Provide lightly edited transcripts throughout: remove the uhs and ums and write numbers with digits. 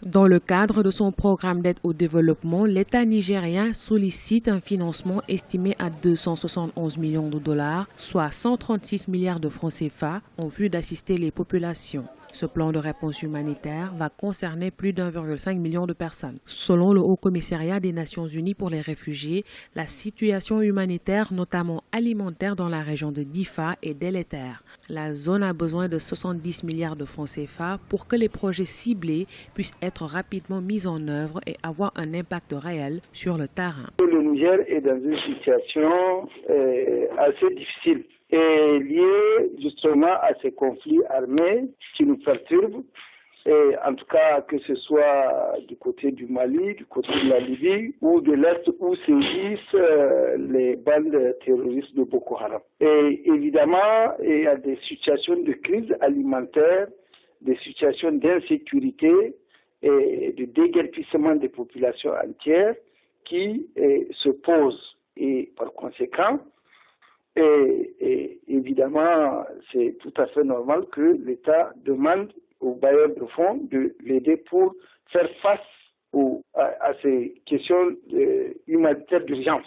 Dans le cadre de son programme d'aide au développement, l'État nigérien sollicite un financement estimé à 271 millions de dollars, soit 136 milliards de francs CFA, en vue d'assister les populations. Ce plan de réponse humanitaire va concerner plus d'1,5 million de personnes. Selon le Haut Commissariat des Nations Unies pour les réfugiés, la situation humanitaire, notamment alimentaire dans la région de Difa, est délétère. La zone a besoin de 70 milliards de francs CFA pour que les projets ciblés puissent être rapidement mis en œuvre et avoir un impact réel sur le terrain. Le Niger est dans une situation assez difficile et liée justement à ces conflits armés qui nous perturbent. Et en tout cas, que ce soit du côté du Mali, du côté de la Libye ou de l'Est où sévissent les bandes terroristes de Boko Haram. Et évidemment, il y a des situations de crise alimentaire, des situations d'insécurité et de déguerpissement des populations entières qui se posent. Et par conséquent, et évidemment, c'est tout à fait normal que l'État demande aux bailleurs de fonds de l'aider pour faire face à ces questions humanitaires d'urgence.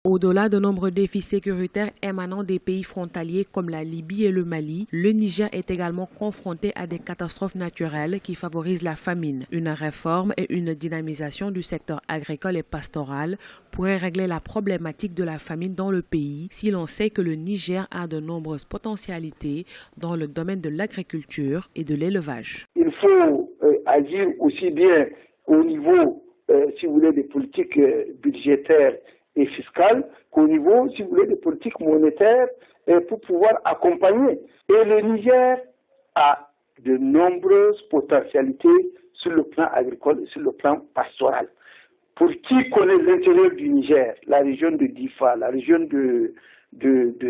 Au-delà de nombreux défis sécuritaires émanant des pays frontaliers comme la Libye et le Mali, le Niger est également confronté à des catastrophes naturelles qui favorisent la famine. Une réforme et une dynamisation du secteur agricole et pastoral pourraient régler la problématique de la famine dans le pays si l'on sait que le Niger a de nombreuses potentialités dans le domaine de l'agriculture et de l'élevage. Il faut agir aussi bien au niveau, si vous voulez, des politiques budgétaires et fiscales qu'au niveau, si vous voulez, des politiques monétaires pour pouvoir accompagner. Et le Niger a de nombreuses potentialités sur le plan agricole et sur le plan pastoral. Pour qui connaît l'intérieur du Niger, la région de Difa, la région de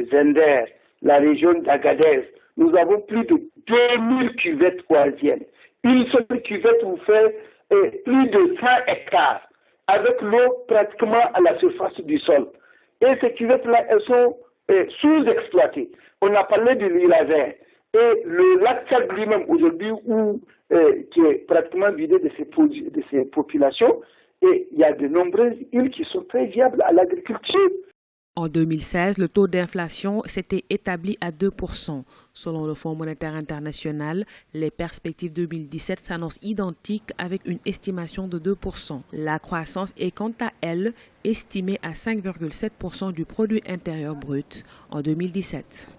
Zender, la région d'Agadez, nous avons plus de 2000 cuvettes croisiennes. Une seule cuvette vous fait plus de 100 hectares, avec l'eau pratiquement à la surface du sol. Et ces cuvettes-là, elles sont sous-exploitées. On a parlé de l'île vert. Et le lac Tchad lui-même, aujourd'hui, qui est pratiquement vidé de ses populations, et il y a de nombreuses îles qui sont très viables à l'agriculture. En 2016, le taux d'inflation s'était établi à 2%. Selon le Fonds monétaire international, les perspectives 2017 s'annoncent identiques avec une estimation de 2%. La croissance est quant à elle estimée à 5,7% du produit intérieur brut en 2017.